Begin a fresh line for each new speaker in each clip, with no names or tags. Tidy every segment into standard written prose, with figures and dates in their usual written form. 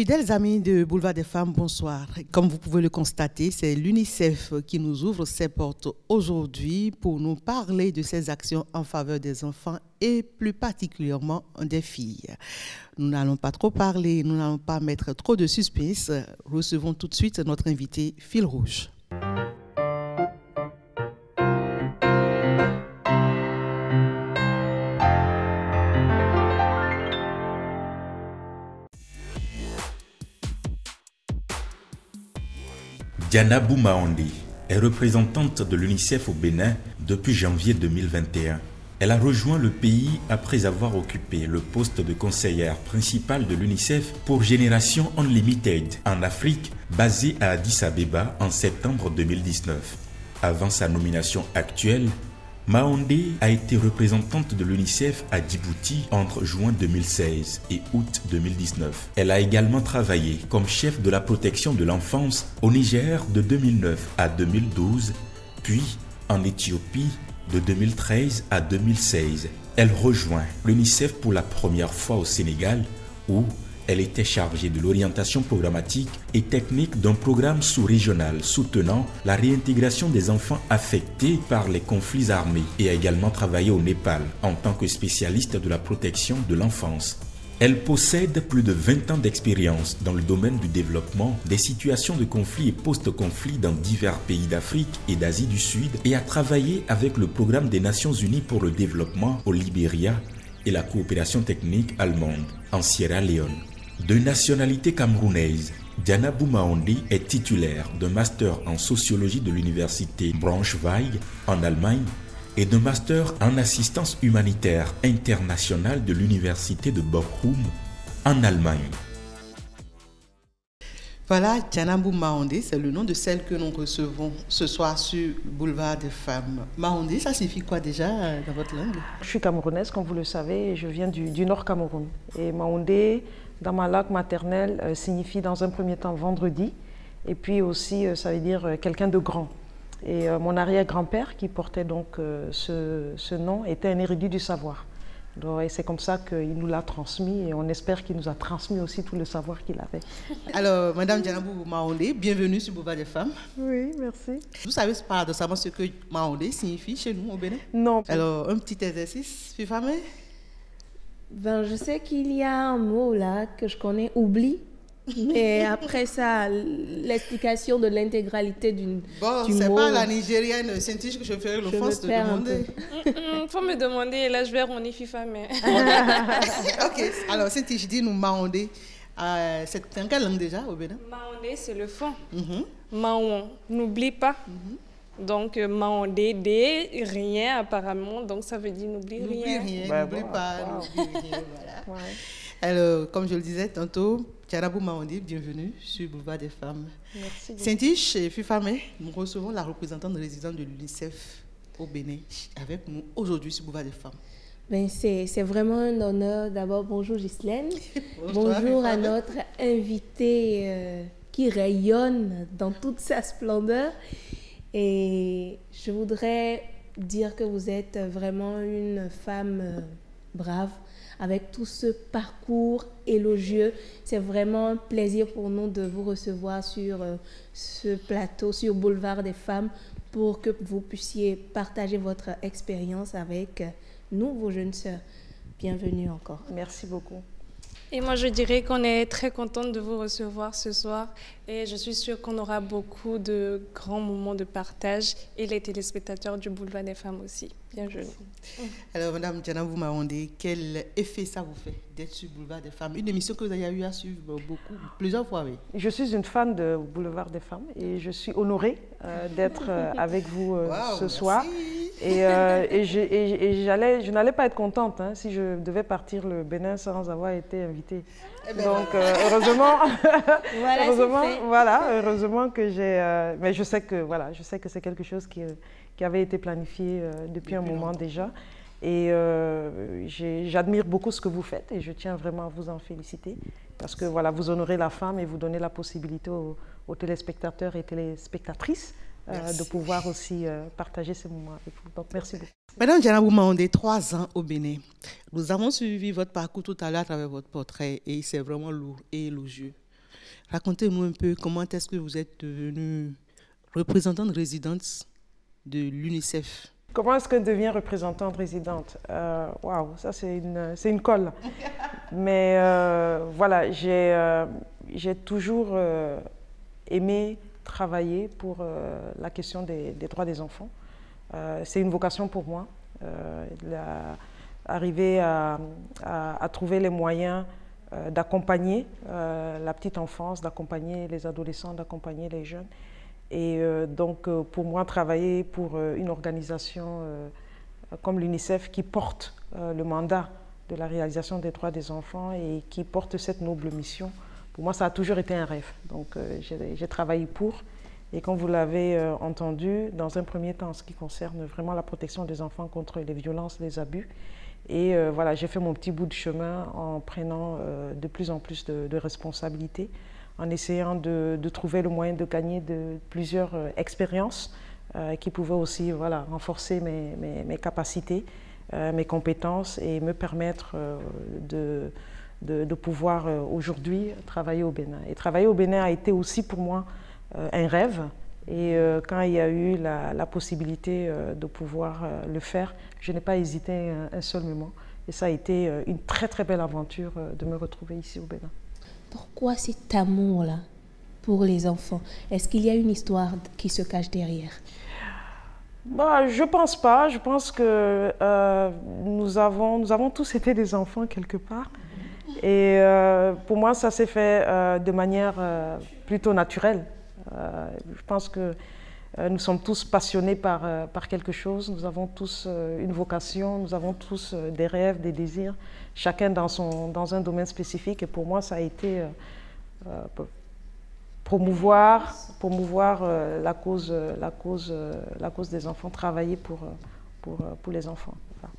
Fidèles amis de Boulevard des Femmes, bonsoir. Comme vous pouvez le constater, c'est l'UNICEF qui nous ouvre ses portes aujourd'hui pour nous parler de ses actions en faveur des enfants et plus particulièrement des filles. Nous n'allons pas trop parler, nous n'allons pas mettre trop de suspense. Recevons tout de suite notre invité Fil Rouge.
Diana Boumaondi est représentante de l'UNICEF au Bénin depuis janvier 2021. Elle a rejoint le pays après avoir occupé le poste de conseillère principale de l'UNICEF pour Génération Unlimited en Afrique, basée à Addis Abeba en septembre 2019. Avant sa nomination actuelle, Maondi a été représentante de l'UNICEF à Djibouti entre juin 2016 et août 2019. Elle a également travaillé comme chef de la protection de l'enfance au Niger de 2009 à 2012, puis en Éthiopie de 2013 à 2016. Elle rejoint l'UNICEF pour la première fois au Sénégal où elle était chargée de l'orientation programmatique et technique d'un programme sous-régional soutenant la réintégration des enfants affectés par les conflits armés et a également travaillé au Népal en tant que spécialiste de la protection de l'enfance. Elle possède plus de 20 ans d'expérience dans le domaine du développement, des situations de conflit et post-conflit dans divers pays d'Afrique et d'Asie du Sud et a travaillé avec le Programme des Nations Unies pour le développement au Libéria et la coopération technique allemande en Sierra Leone. De nationalité camerounaise, Diana Boumaondi est titulaire d'un master en sociologie de l'université Braunschweig en Allemagne et d'un master en assistance humanitaire internationale de l'université de Bochum en Allemagne.
Voilà, Diana Boumaondi, c'est le nom de celle que nous recevons ce soir sur Boulevard des Femmes. Maondi, ça signifie quoi déjà dans votre langue?
Je suis camerounaise, comme vous le savez, et je viens du Nord Cameroun. Et Maondi, dans ma langue maternelle, signifie dans un premier temps vendredi, et puis aussi ça veut dire quelqu'un de grand. Et mon arrière-grand-père, qui portait donc ce nom, était un érudit du savoir. Donc, et c'est comme ça qu'il nous l'a transmis, et on espère qu'il nous a transmis aussi tout le savoir qu'il avait.
Alors, Madame Diana Boumaondi, bienvenue sur Boulevard des Femmes.
Oui, merci.
Vous savez paradoxalement ce que Maondi signifie chez nous au Bénin?
Non.
Alors, un petit exercice, Fifame?
Ben, je sais qu'il y a un mot là que je connais, oubli. Et après ça, l'explication de l'intégralité du mot.
Bon, c'est pas la Nigérienne Saint-Tige que je ferai l'offense de demander.
Faut me demander, et là je vais renier FIFA, mais...
Ok, alors Saint-Tige, dis-nous Maondi. C'est en quelle langue déjà au Bénin?
Maondi, c'est le fond. Maon, n'oublie pas. Donc, Maondi, rien apparemment, donc ça veut dire n'oublie rien.
N'oublie pas, n'oublie rien, voilà. Ouais. Alors, comme je le disais tantôt, Diana Boumaondi, bienvenue sur Boulevard des Femmes.
Merci.
Saint-Tige et Fifame, nous recevons la représentante résidente de l'UNICEF au Bénin avec nous aujourd'hui sur Boulevard des Femmes.
Ben, c'est vraiment un honneur. D'abord, bonjour Ghislaine. Bonjour à notre invitée qui rayonne dans toute sa splendeur. Et je voudrais dire que vous êtes vraiment une femme brave, avec tout ce parcours élogieux. C'est vraiment un plaisir pour nous de vous recevoir sur ce plateau, sur Boulevard des Femmes, pour que vous puissiez partager votre expérience avec nous, vos jeunes sœurs. Bienvenue encore.
Merci beaucoup.
Et moi, je dirais qu'on est très contente de vous recevoir ce soir et je suis sûre qu'on aura beaucoup de grands moments de partage et les téléspectateurs du Boulevard des Femmes aussi. Bienvenue.
Alors, Madame Diana Boumaondi, quel effet ça vous fait d'être sur Boulevard des Femmes? Une émission que vous avez eu à suivre plusieurs fois, oui.
Je suis une fan de Boulevard des Femmes et je suis honorée d'être avec vous ce soir. Et je n'allais pas être contente si je devais partir le Bénin sans avoir été invitée. Donc heureusement, heureusement que j'ai. Mais je sais que c'est quelque chose qui avait été planifié depuis un moment déjà. Et j'admire beaucoup ce que vous faites et je tiens vraiment à vous en féliciter parce que voilà, vous honorez la femme et vous donnez la possibilité aux téléspectateurs et téléspectatrices de pouvoir aussi partager ces moments avec vous. Donc, merci beaucoup.
Madame Diana Boumaondi, 3 ans au Bénin. Nous avons suivi votre parcours tout à l'heure à travers votre portrait et c'est vraiment lourd et élogieux. Racontez-nous un peu comment est-ce que vous êtes devenue représentante résidente de l'UNICEF.
Comment est-ce qu'on devient représentante résidente? Waouh, ça c'est une colle. Mais voilà, j'ai toujours aimé travailler pour la question des droits des enfants. C'est une vocation pour moi. Arriver à trouver les moyens d'accompagner la petite enfance, d'accompagner les adolescents, d'accompagner les jeunes. Et donc, pour moi, travailler pour une organisation comme l'UNICEF qui porte le mandat de la réalisation des droits des enfants et qui porte cette noble mission, pour moi, ça a toujours été un rêve. Donc, j'ai travaillé pour. Et comme vous l'avez entendu, dans un premier temps, en ce qui concerne vraiment la protection des enfants contre les violences, les abus. Et voilà, j'ai fait mon petit bout de chemin en prenant de plus en plus de responsabilités, en essayant de trouver le moyen de gagner de plusieurs expériences qui pouvaient aussi voilà, renforcer mes capacités, mes compétences et me permettre de pouvoir aujourd'hui travailler au Bénin. Et travailler au Bénin a été aussi pour moi un rêve. Et quand il y a eu la possibilité de pouvoir le faire, je n'ai pas hésité un seul moment. Et ça a été une très très belle aventure de me retrouver ici au Bénin.
Pourquoi cet amour-là pour les enfants? Est-ce qu'il y a une histoire qui se cache derrière?
Bah, je ne pense pas. Je pense que nous avons tous été des enfants quelque part. Et pour moi, ça s'est fait de manière plutôt naturelle. Je pense que nous sommes tous passionnés par quelque chose. Nous avons tous une vocation, nous avons tous des rêves, des désirs, chacun dans un domaine spécifique. Et pour moi, ça a été promouvoir la cause des enfants, travailler pour les enfants. Enfin.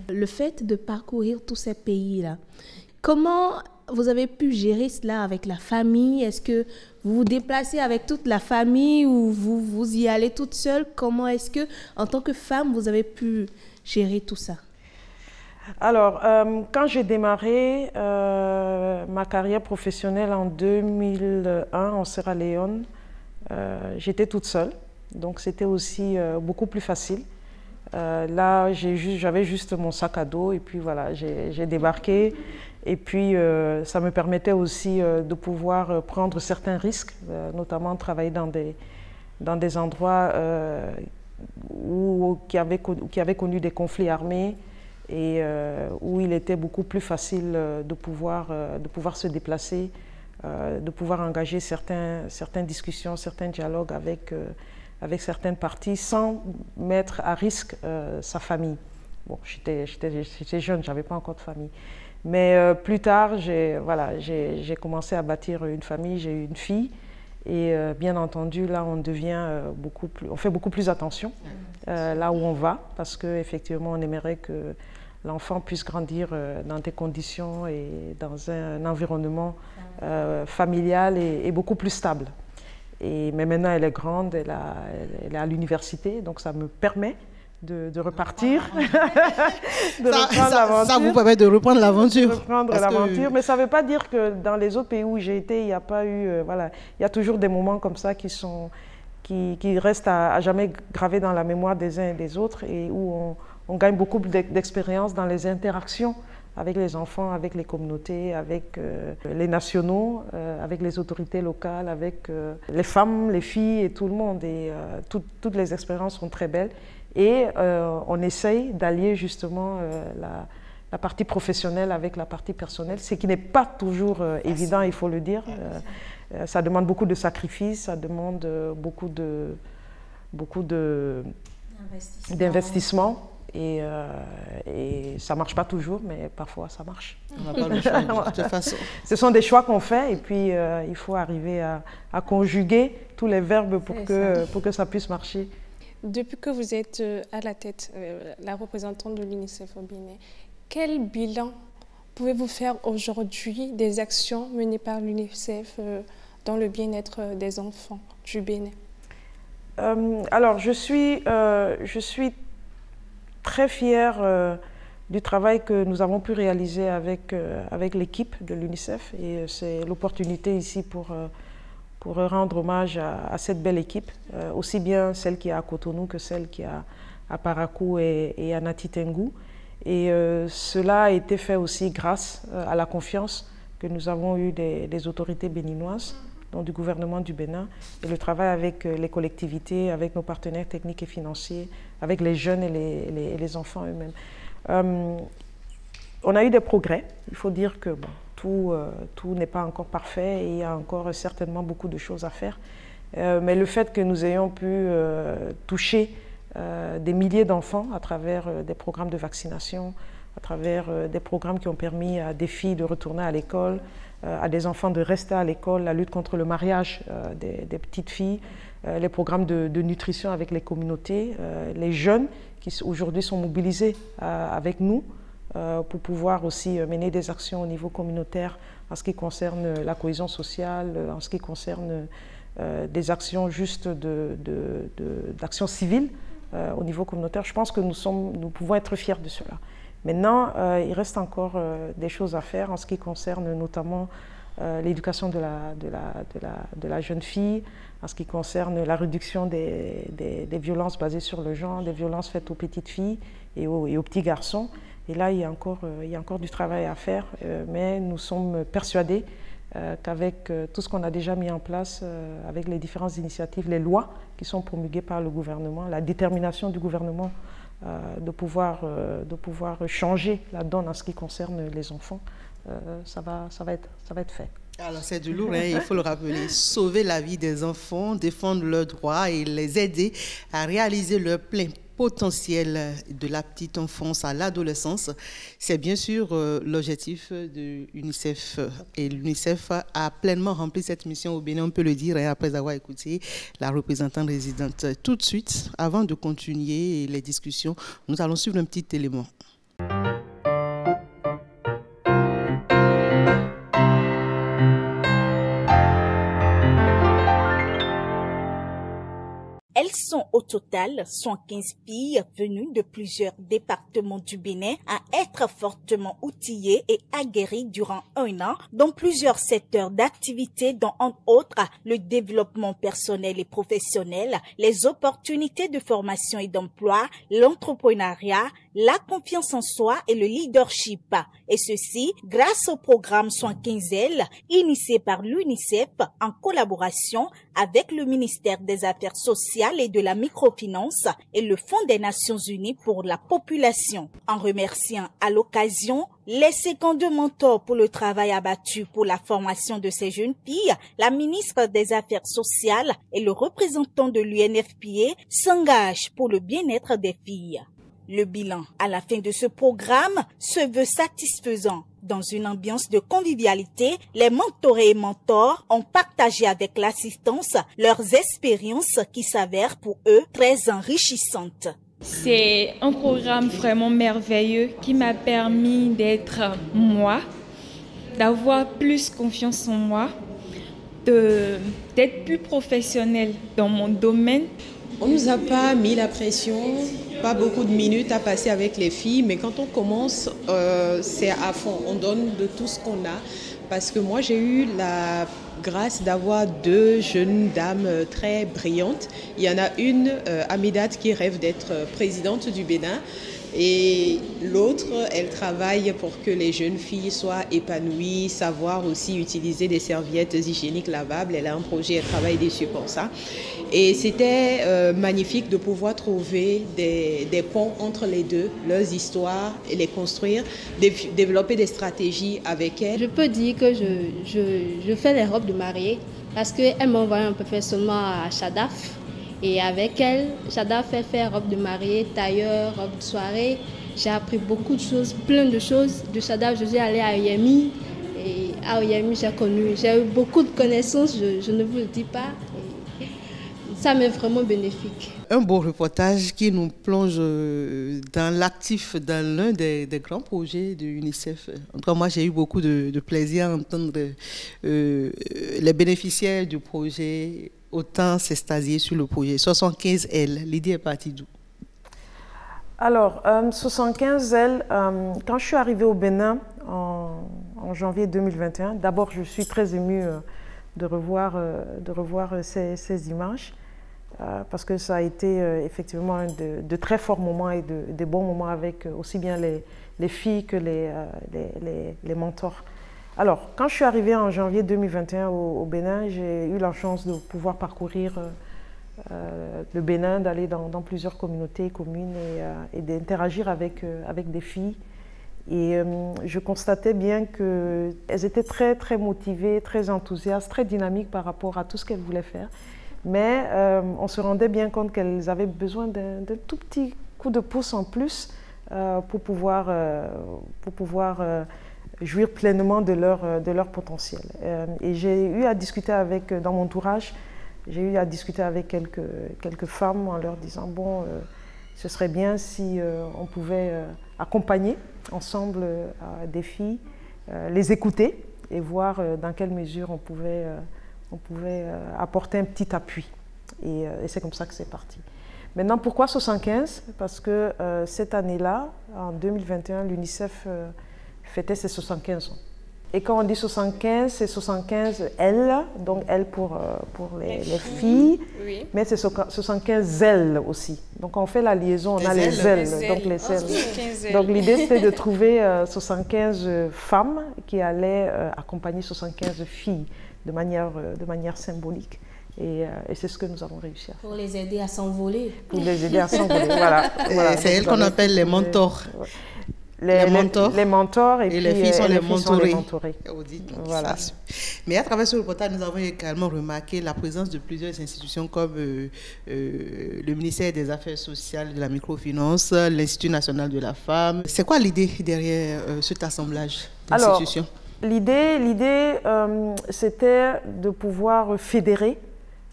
Le fait de parcourir tous ces pays-là, comment vous avez pu gérer cela avec la famille? Est-ce que vous vous déplacez avec toute la famille ou vous y allez toute seule? Comment est-ce que, en tant que femme, vous avez pu gérer tout ça?
Alors, quand j'ai démarré ma carrière professionnelle en 2001 en Sierra Leone, j'étais toute seule. Donc, c'était aussi beaucoup plus facile. Là, j'avais juste mon sac à dos et puis voilà, j'ai débarqué. Et puis, ça me permettait aussi de pouvoir prendre certains risques, notamment travailler dans des endroits qui avaient connu des conflits armés et où il était beaucoup plus facile de pouvoir se déplacer, de pouvoir engager certaines discussions, certains dialogues avec certaines parties sans mettre à risque sa famille. Bon, j'étais jeune, je n'avais pas encore de famille. Mais plus tard, j'ai commencé à bâtir une famille, j'ai eu une fille. Et bien entendu, là, on fait beaucoup plus attention là où on va, parce qu'effectivement, on aimerait que l'enfant puisse grandir dans des conditions et dans un environnement familial et beaucoup plus stable. Mais maintenant, elle est grande, elle est à l'université, donc ça me permet de repartir,
ça vous permet de reprendre l'aventure.
Mais ça ne veut pas dire que dans les autres pays où j'ai été, il n'y a pas eu... voilà, il y a toujours des moments comme ça qui restent à jamais gravés dans la mémoire des uns et des autres et où on gagne beaucoup d'expérience dans les interactions avec les enfants, avec les communautés, avec les nationaux, avec les autorités locales, avec les femmes, les filles et tout le monde. Et toutes les expériences sont très belles. Et on essaye d'allier justement la partie professionnelle avec la partie personnelle, ce qui n'est pas toujours évident, il faut le dire. Ça demande beaucoup de sacrifices, ça demande beaucoup d'investissement. Et ça ne marche pas toujours, mais parfois ça marche.
On n'a pas le choix de toute façon.
Ce sont des choix qu'on fait et puis il faut arriver à conjuguer tous les verbes pour que ça puisse marcher.
Depuis que vous êtes à la tête, la représentante de l'UNICEF au Bénin, quel bilan pouvez-vous faire aujourd'hui des actions menées par l'UNICEF dans le bien-être des enfants du Bénin? Alors,
je suis très fière du travail que nous avons pu réaliser avec l'équipe de l'UNICEF. Et c'est l'opportunité ici pour rendre hommage à cette belle équipe, aussi bien celle qui est à Cotonou que celle qui est à Parakou et à Nati Tengou. Et cela a été fait aussi grâce à la confiance que nous avons eue des autorités béninoises, donc du gouvernement du Bénin, et le travail avec les collectivités, avec nos partenaires techniques et financiers, avec les jeunes et les enfants eux-mêmes. On a eu des progrès. Il faut dire que tout n'est pas encore parfait et il y a encore certainement beaucoup de choses à faire. Mais le fait que nous ayons pu toucher des milliers d'enfants à travers des programmes de vaccination, à travers des programmes qui ont permis à des filles de retourner à l'école, à des enfants de rester à l'école, la lutte contre le mariage des petites filles, les programmes de nutrition avec les communautés, les jeunes qui aujourd'hui sont mobilisés avec nous pour pouvoir aussi mener des actions au niveau communautaire en ce qui concerne la cohésion sociale, en ce qui concerne des actions juste d'action civile au niveau communautaire. Je pense que nous pouvons être fiers de cela. Maintenant, il reste encore des choses à faire en ce qui concerne notamment l'éducation de la jeune fille, en ce qui concerne la réduction des violences basées sur le genre, des violences faites aux petites filles et aux petits garçons. Et là, il y a encore du travail à faire, mais nous sommes persuadés qu'avec tout ce qu'on a déjà mis en place, avec les différentes initiatives, les lois qui sont promulguées par le gouvernement, la détermination du gouvernement de pouvoir changer la donne en ce qui concerne les enfants, ça va être fait.
Alors c'est du lourd, hein, il faut le rappeler. Sauver la vie des enfants, défendre leurs droits et les aider à réaliser leur plein potentiel de la petite enfance à l'adolescence, c'est bien sûr l'objectif de l'UNICEF. Et l'UNICEF a pleinement rempli cette mission au Bénin, on peut le dire, après avoir écouté la représentante résidente. Tout de suite, avant de continuer les discussions, nous allons suivre un petit élément.
Elles sont au total 115 filles venues de plusieurs départements du Bénin à être fortement outillées et aguerries durant un an dans plusieurs secteurs d'activité dont entre autres le développement personnel et professionnel, les opportunités de formation et d'emploi, l'entrepreneuriat, la confiance en soi et le leadership. Et ceci grâce au programme 115L initié par l'UNICEF en collaboration avec le ministère des Affaires sociales et de la microfinance et le Fonds des Nations Unies pour la population. En remerciant à l'occasion les secondes mentors pour le travail abattu pour la formation de ces jeunes filles, la ministre des Affaires sociales et le représentant de l'UNFPA s'engagent pour le bien-être des filles. Le bilan à la fin de ce programme se veut satisfaisant. Dans une ambiance de convivialité, les mentorés et mentors ont partagé avec l'assistance leurs expériences qui s'avèrent pour eux très enrichissantes.
C'est un programme vraiment merveilleux qui m'a permis d'être moi, d'avoir plus confiance en moi, d'être plus professionnelle dans mon domaine.
On ne nous a pas mis la pression, pas beaucoup de minutes à passer avec les filles, mais quand on commence, c'est à fond. On donne de tout ce qu'on a. Parce que moi, j'ai eu la grâce d'avoir deux jeunes dames très brillantes. Il y en a une, Amidat, qui rêve d'être présidente du Bénin. Et l'autre, elle travaille pour que les jeunes filles soient épanouies, savoir aussi utiliser des serviettes hygiéniques lavables. Elle a un projet, elle travaille dessus pour ça. Et c'était magnifique de pouvoir trouver des ponts entre les deux, leurs histoires, et les construire, développer des stratégies avec elles.
Je peux dire que je fais les robes de mariée parce qu'elle m'a envoyé un professionnel à Chadaf. Et avec elle, Chadaf fait faire robe de mariée, tailleur, robe de soirée. J'ai appris beaucoup de choses, plein de choses. De Chadaf, je suis allée à Oyemi. Et à Oyemi, j'ai eu beaucoup de connaissances, je ne vous le dis pas. Et ça m'est vraiment bénéfique.
Un beau reportage qui nous plonge dans l'actif, dans l'un des grands projets de l'UNICEF. En tout cas, moi, j'ai eu beaucoup de plaisir à entendre les bénéficiaires du projet autant s'extasier sur le projet. 75L, l'idée est partie d'où?
Alors, 75 ailes, quand je suis arrivée au Bénin en janvier 2021, d'abord je suis très émue de revoir ces images parce que ça a été effectivement de très forts moments et de bons moments avec aussi bien les filles que les mentors. Alors, quand je suis arrivée en janvier 2021 au Bénin, j'ai eu la chance de pouvoir parcourir le Bénin, d'aller dans plusieurs communautés, communes et d'interagir avec des filles. Et je constatais bien qu'elles étaient très, très motivées, très enthousiastes, très dynamiques par rapport à tout ce qu'elles voulaient faire. Mais on se rendait bien compte qu'elles avaient besoin d'un tout petit coup de pouce en plus pour pouvoir jouir pleinement de leur potentiel. Et j'ai eu à discuter dans mon entourage, j'ai eu à discuter avec quelques femmes en leur disant, bon, ce serait bien si on pouvait accompagner ensemble des filles, les écouter et voir dans quelle mesure on pouvait apporter un petit appui. Et c'est comme ça que c'est parti. Maintenant, pourquoi 75? Parce que cette année-là, en 2021, l'UNICEF fêtait ses 75 ans. Et quand on dit 75, c'est 75 L, donc L pour les filles, oui. Mais c'est 75 L aussi. Donc on fait la liaison, on a les L, donc les ailes. Donc l'idée c'était de trouver 75 femmes qui allaient accompagner 75 filles de manière symbolique. Et c'est ce que nous avons réussi à faire.
Pour les aider à s'envoler.
Pour les aider à s'envoler, voilà.
C'est elles qu'on appelle les mentors.
Les mentors et puis
les filles sont les mentorées.
Voilà.
Mais à travers ce reportage, nous avons également remarqué la présence de plusieurs institutions comme le ministère des Affaires sociales et de la microfinance, l'Institut national de la femme. C'est quoi l'idée derrière cet assemblage d'institutions?
L'idée, c'était de pouvoir fédérer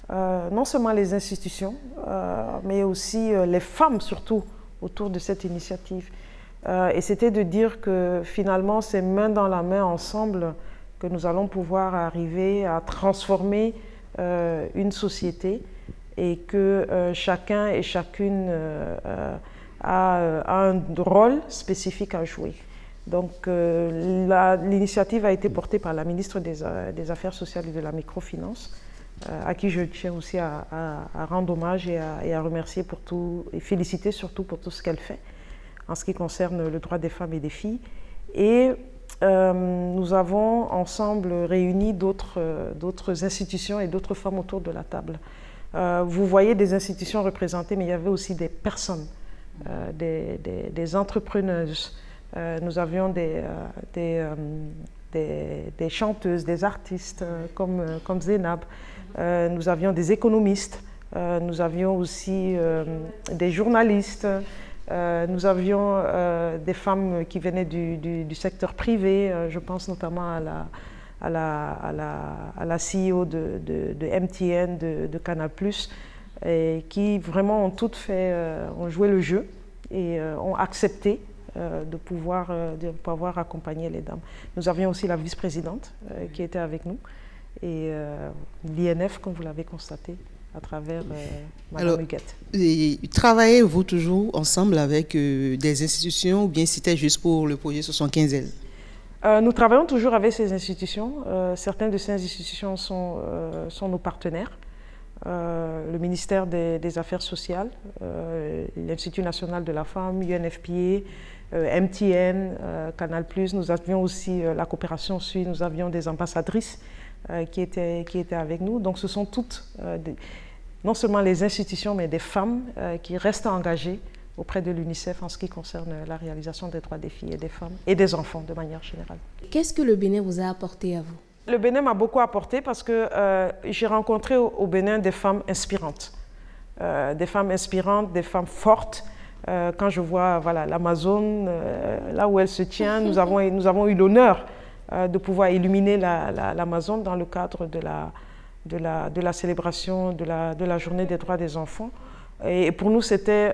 non seulement les institutions, mais aussi les femmes surtout autour de cette initiative. Et c'était de dire que finalement, c'est main dans la main ensemble que nous allons pouvoir arriver à transformer une société et que chacun et chacune a un rôle spécifique à jouer. Donc l'initiative a été portée par la ministre des Affaires sociales et de la microfinance, à qui je tiens aussi à rendre hommage et à remercier pour tout, et féliciter surtout pour tout ce qu'elle fait en ce qui concerne le droit des femmes et des filles. Et nous avons ensemble réuni d'autres institutions et d'autres femmes autour de la table. Vous voyez des institutions représentées, mais il y avait aussi des personnes, des entrepreneuses. Nous avions des chanteuses, des artistes comme Zénab. Nous avions des économistes. Nous avions aussi des journalistes. Nous avions des femmes qui venaient du secteur privé, je pense notamment à la CEO de MTN, de Canal+, et qui vraiment ont toutes ont joué le jeu et ont accepté de pouvoir accompagner les dames. Nous avions aussi la vice-présidente qui était avec nous et l'INF, comme vous l'avez constaté, à travers Mme Huguette.
Travaillez-vous toujours ensemble avec des institutions ou bien c'était juste pour le projet 75L?
Nous travaillons toujours avec ces institutions. Certaines de ces institutions sont nos partenaires. Le ministère des Affaires sociales, l'Institut national de la femme, UNFPA, MTN, Canal+. Nous avions aussi la coopération suisse, nous avions des ambassadrices qui étaient avec nous. Donc ce sont toutes non seulement les institutions, mais des femmes qui restent engagées auprès de l'UNICEF en ce qui concerne la réalisation des droits des filles et des femmes et des enfants de manière générale.
Qu'est-ce que le Bénin vous a apporté à vous?
Le Bénin m'a beaucoup apporté parce que j'ai rencontré au Bénin des femmes inspirantes. Des femmes fortes. Quand je vois l'Amazone, là où elle se tient, nous avons eu l'honneur de pouvoir illuminer l'Amazone dans le cadre de la célébration de la journée des droits des enfants. Et pour nous, c'était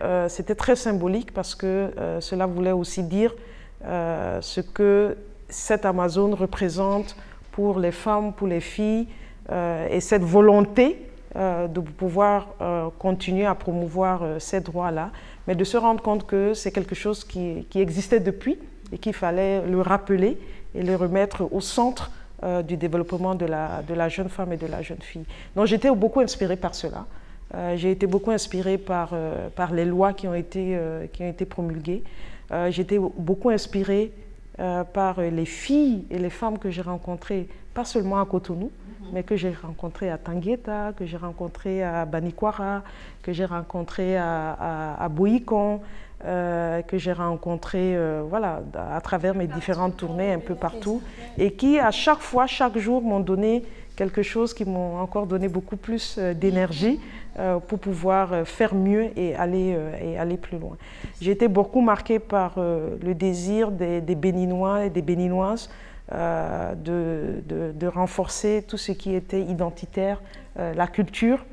très symbolique parce que cela voulait aussi dire ce que cette Amazone représente pour les femmes, pour les filles, et cette volonté de pouvoir continuer à promouvoir ces droits-là, mais de se rendre compte que c'est quelque chose qui existait depuis et qu'il fallait le rappeler et le remettre au centre du développement de la jeune femme et de la jeune fille. Donc j'étais beaucoup inspirée par cela. J'ai été beaucoup inspirée par les lois qui ont été promulguées. J'ai été beaucoup inspirée par les filles et les femmes que j'ai rencontrées, pas seulement à Cotonou, mais que j'ai rencontrées à Tangueta, que j'ai rencontrées à Banikwara, que j'ai rencontrées à Boïkon, que j'ai rencontrées voilà, à travers mes différentes tournées un peu partout, et qui à chaque fois, chaque jour m'ont donné quelque chose, qui m'ont encore donné beaucoup plus d'énergie pour pouvoir faire mieux et aller plus loin. J'ai été beaucoup marquée par le désir des Béninois et des Béninoises de renforcer tout ce qui était identitaire, la culture,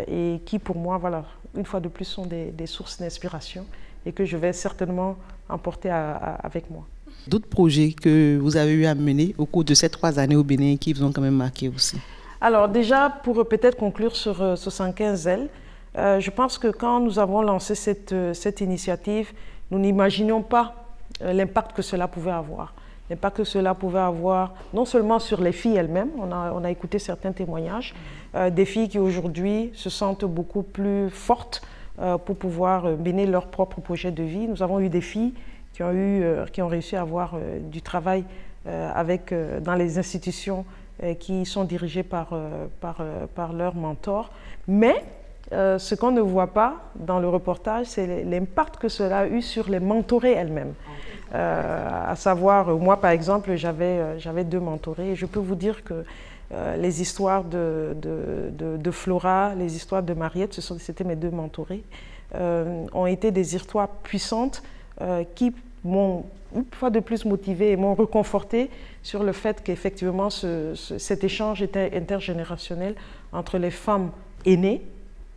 et qui pour moi, voilà, une fois de plus, sont des sources d'inspiration et que je vais certainement emporter avec moi.
D'autres projets que vous avez eu à mener au cours de ces 3 années au Bénin qui vous ont quand même marqué aussi? Alors déjà, pour peut-être conclure sur 75L, je pense que quand nous avons lancé cette initiative, nous n'imaginions pas l'impact que cela pouvait avoir. L'impact que cela pouvait avoir non seulement sur les filles elles-mêmes, on a écouté certains témoignages, des filles qui aujourd'hui se sentent beaucoup plus fortes pour pouvoir mener leur propre projet de vie. Nous avons eu des filles qui ont réussi à avoir du travail dans les institutions qui sont dirigées par leurs mentors. Mais ce qu'on ne voit pas dans le reportage, c'est l'impact que cela a eu sur les mentorées elles-mêmes. À savoir, moi par exemple, j'avais 2 mentorées et je peux vous dire que les histoires de Flora, les histoires de Mariette, c'était mes 2 mentorées, ont été des histoires puissantes qui m'ont une fois de plus motivée et m'ont reconfortée sur le fait qu'effectivement cet échange intergénérationnel entre les femmes aînées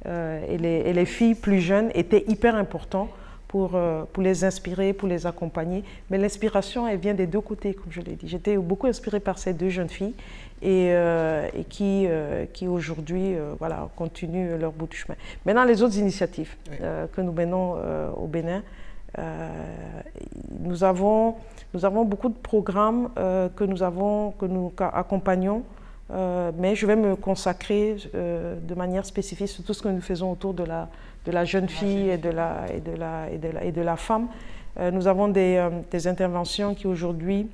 et les filles plus jeunes était hyper important pour les inspirer, pour les accompagner. Mais l'inspiration, elle vient des 2 côtés, comme je l'ai dit. J'étais beaucoup inspirée par ces 2 jeunes filles et qui aujourd'hui voilà, continuent leur bout de chemin. Maintenant, les autres initiatives que nous menons au Bénin, nous avons beaucoup de programmes que nous accompagnons, mais je vais me consacrer de manière spécifique sur tout ce que nous faisons autour de la jeune fille et de la femme. Nous avons des interventions qui aujourd'hui,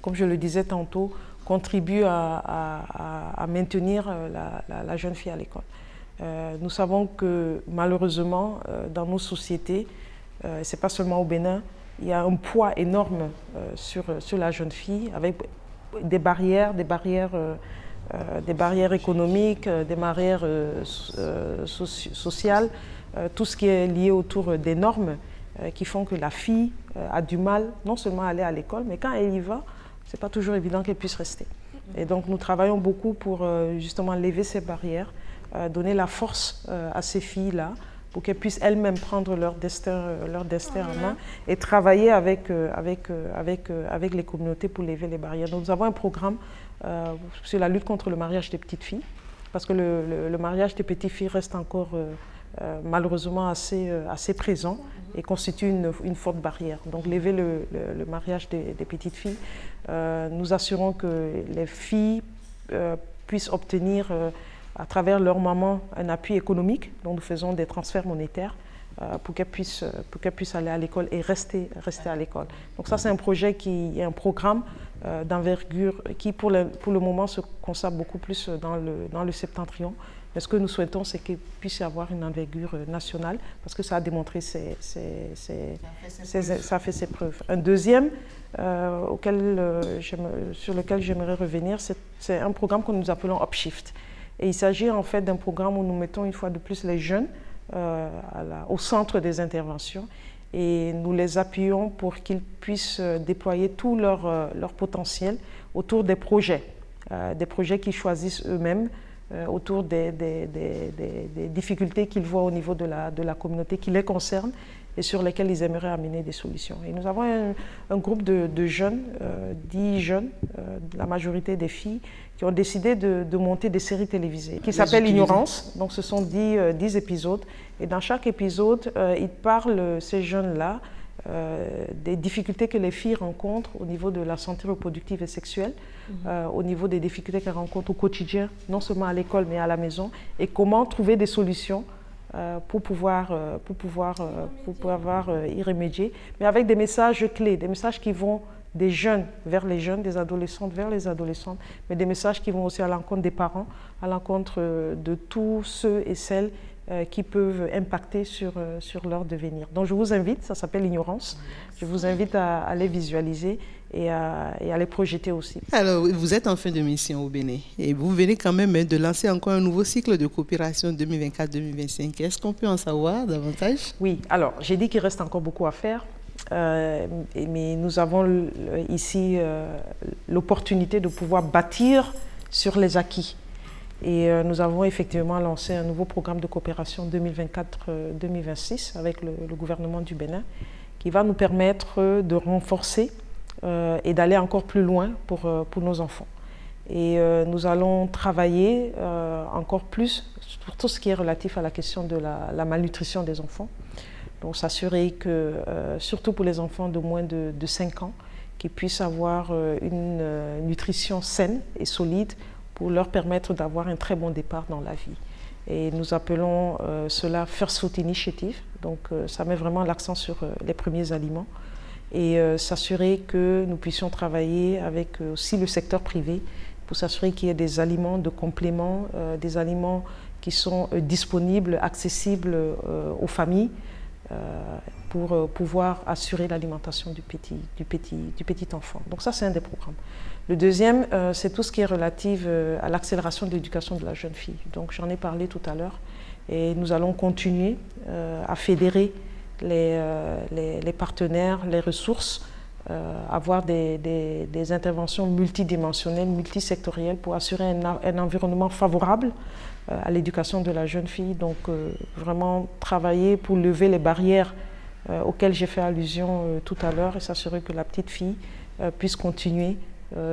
comme je le disais tantôt, contribuent à maintenir la jeune fille à l'école. Nous savons que malheureusement, dans nos sociétés, ce n'est pas seulement au Bénin, il y a un poids énorme sur la jeune fille, avec des barrières économiques, des barrières sociales, tout ce qui est lié autour des normes qui font que la fille a du mal non seulement à aller à l'école, mais quand elle y va, ce n'est pas toujours évident qu'elle puisse rester. Et donc nous travaillons beaucoup pour justement lever ces barrières, donner la force à ces filles-là, pour qu'elles puissent elles-mêmes prendre leur destin en main et travailler avec les communautés pour lever les barrières. Donc, nous avons un programme sur la lutte contre le mariage des petites filles, parce que le mariage des petites filles reste encore malheureusement assez présent et constitue une forte barrière. Donc lever le mariage des petites filles, nous assurons que les filles puissent obtenir à travers leur maman un appui économique, dont nous faisons des transferts monétaires pour qu'elles puissent aller à l'école et rester à l'école. Donc ça, c'est un projet qui est un programme d'envergure qui pour le moment se consacre beaucoup plus dans le septentrion. Mais ce que nous souhaitons, c'est qu'il puisse y avoir une envergure nationale, parce que ça a démontré ça a fait ses preuves. Un deuxième sur lequel j'aimerais revenir, c'est un programme que nous appelons Upshift. Et il s'agit en fait d'un programme où nous mettons une fois de plus les jeunes au centre des interventions et nous les appuyons pour qu'ils puissent déployer tout leur potentiel autour des projets qu'ils choisissent eux-mêmes, autour des difficultés qu'ils voient au niveau de la communauté qui les concernent
et sur lesquels ils aimeraient amener des solutions. Et nous avons un groupe de jeunes, 10 jeunes, la majorité des filles, qui ont décidé de monter des séries télévisées qui s'appellent Ignorance. Donc ce sont 10 épisodes. Et dans chaque épisode, ils parlent, ces jeunes-là, des difficultés que les filles rencontrent au niveau de la santé reproductive et sexuelle, au niveau des difficultés qu'elles rencontrent au quotidien, non seulement à l'école mais à la maison, et comment trouver des solutions pour pouvoir y remédier, mais avec des messages clés, des messages qui vont des jeunes vers les jeunes, des adolescentes vers les adolescentes, mais des messages qui vont aussi à l'encontre des parents, à l'encontre de tous ceux et celles qui peuvent impacter sur leur devenir. Donc je vous invite, ça s'appelle L'Ignorance, je vous invite à les visualiser et à les projeter aussi.
Alors, vous êtes en fin de mission au Bénin et vous venez quand même de lancer encore un nouveau cycle de coopération 2024-2025. Est-ce qu'on peut en savoir davantage?
Oui, alors j'ai dit qu'il reste encore beaucoup à faire, mais nous avons ici l'opportunité de pouvoir bâtir sur les acquis. Et nous avons effectivement lancé un nouveau programme de coopération 2024-2026 avec le gouvernement du Bénin qui va nous permettre de renforcer et d'aller encore plus loin pour nos enfants. Et nous allons travailler encore plus sur tout ce qui est relatif à la question de la malnutrition des enfants. Donc s'assurer que, surtout pour les enfants de moins de 5 ans, qu'ils puissent avoir une nutrition saine et solide pour leur permettre d'avoir un très bon départ dans la vie. Et nous appelons cela First Food Initiative, donc ça met vraiment l'accent sur les premiers aliments et s'assurer que nous puissions travailler avec aussi le secteur privé pour s'assurer qu'il y ait des aliments de complément, des aliments qui sont disponibles, accessibles aux familles pour pouvoir assurer l'alimentation du petit enfant. Donc ça, c'est un des programmes. Le deuxième, c'est tout ce qui est relatif à l'accélération de l'éducation de la jeune fille. Donc j'en ai parlé tout à l'heure et nous allons continuer à fédérer les partenaires, les ressources, avoir des interventions multidimensionnelles, multisectorielles pour assurer un environnement favorable à l'éducation de la jeune fille. Donc vraiment travailler pour lever les barrières auxquelles j'ai fait allusion tout à l'heure et s'assurer que la petite fille puisse continuer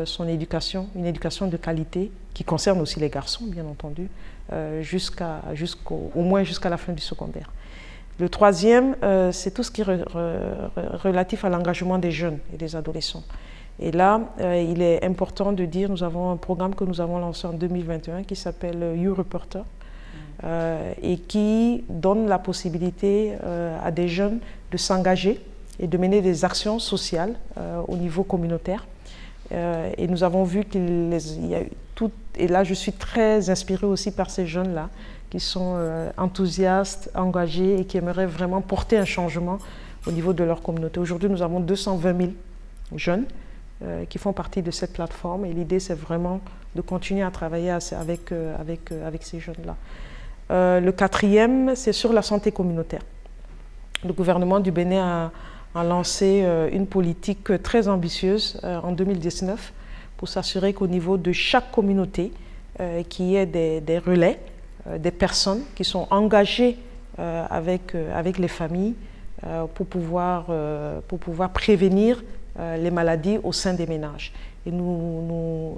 son éducation, une éducation de qualité qui concerne aussi les garçons, bien entendu, au moins jusqu'à la fin du secondaire. Le troisième, c'est tout ce qui est relatif à l'engagement des jeunes et des adolescents. Et là, il est important de dire, nous avons un programme que nous avons lancé en 2021 qui s'appelle You Reporter et qui donne la possibilité à des jeunes de s'engager et de mener des actions sociales au niveau communautaire. Et nous avons vu qu'il y a eu tout, et là je suis très inspirée aussi par ces jeunes-là qui sont enthousiastes, engagés et qui aimeraient vraiment porter un changement au niveau de leur communauté. Aujourd'hui, nous avons 220 000 jeunes qui font partie de cette plateforme et l'idée, c'est vraiment de continuer à travailler avec ces jeunes-là. Le quatrième, c'est sur la santé communautaire. Le gouvernement du Bénin a lancé une politique très ambitieuse en 2019 pour s'assurer qu'au niveau de chaque communauté, qu'il y ait des relais, des personnes qui sont engagées avec les familles pour pouvoir prévenir les maladies au sein des ménages. Et nous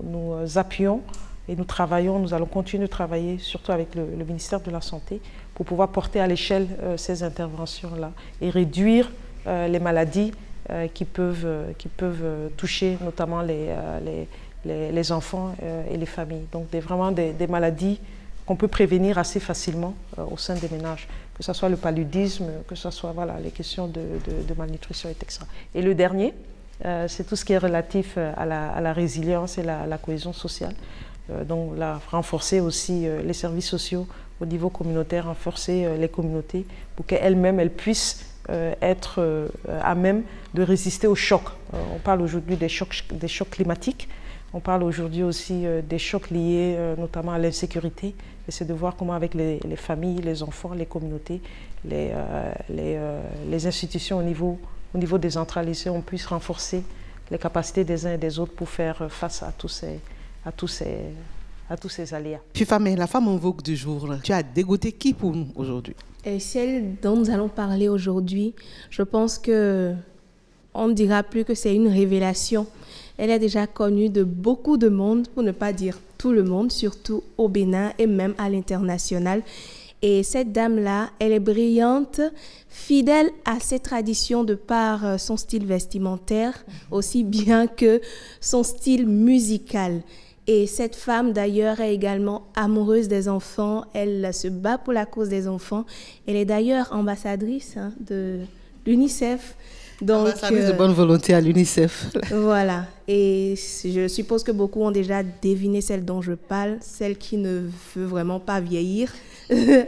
appuyons et nous travaillons, nous allons continuer de travailler surtout avec le ministère de la Santé pour pouvoir porter à l'échelle ces interventions-là et réduire les maladies qui peuvent toucher notamment les enfants et les familles. Donc vraiment des maladies qu'on peut prévenir assez facilement au sein des ménages, que ce soit le paludisme, que ce soit les questions de malnutrition, etc. Et le dernier, c'est tout ce qui est relatif à la résilience et la cohésion sociale. Donc là, renforcer aussi les services sociaux au niveau communautaire, renforcer les communautés pour qu'elles-mêmes elles puissent être à même de résister aux chocs. On parle aujourd'hui des chocs climatiques, on parle aujourd'hui aussi des chocs liés notamment à l'insécurité. Et c'est de voir comment avec les familles, les enfants, les communautés, les institutions au niveau décentralisé, on puisse renforcer les capacités des uns et des autres pour faire face à tous tous ces aléas.
Puis Famé, la femme en vogue du jour, tu as dégoté qui pour nous aujourd'hui?
Et celle dont nous allons parler aujourd'hui, je pense que on ne dira plus que c'est une révélation. Elle est déjà connue de beaucoup de monde, pour ne pas dire tout le monde, surtout au Bénin et même à l'international. Et cette dame-là, elle est brillante, fidèle à ses traditions de par son style vestimentaire, aussi bien que son style musical. Et cette femme, d'ailleurs, est également amoureuse des enfants. Elle se bat pour la cause des enfants. Elle est d'ailleurs ambassadrice de l'UNICEF. Donc,
ambassadrice de bonne volonté à l'UNICEF.
Voilà. Et je suppose que beaucoup ont déjà deviné celle dont je parle, celle qui ne veut vraiment pas vieillir.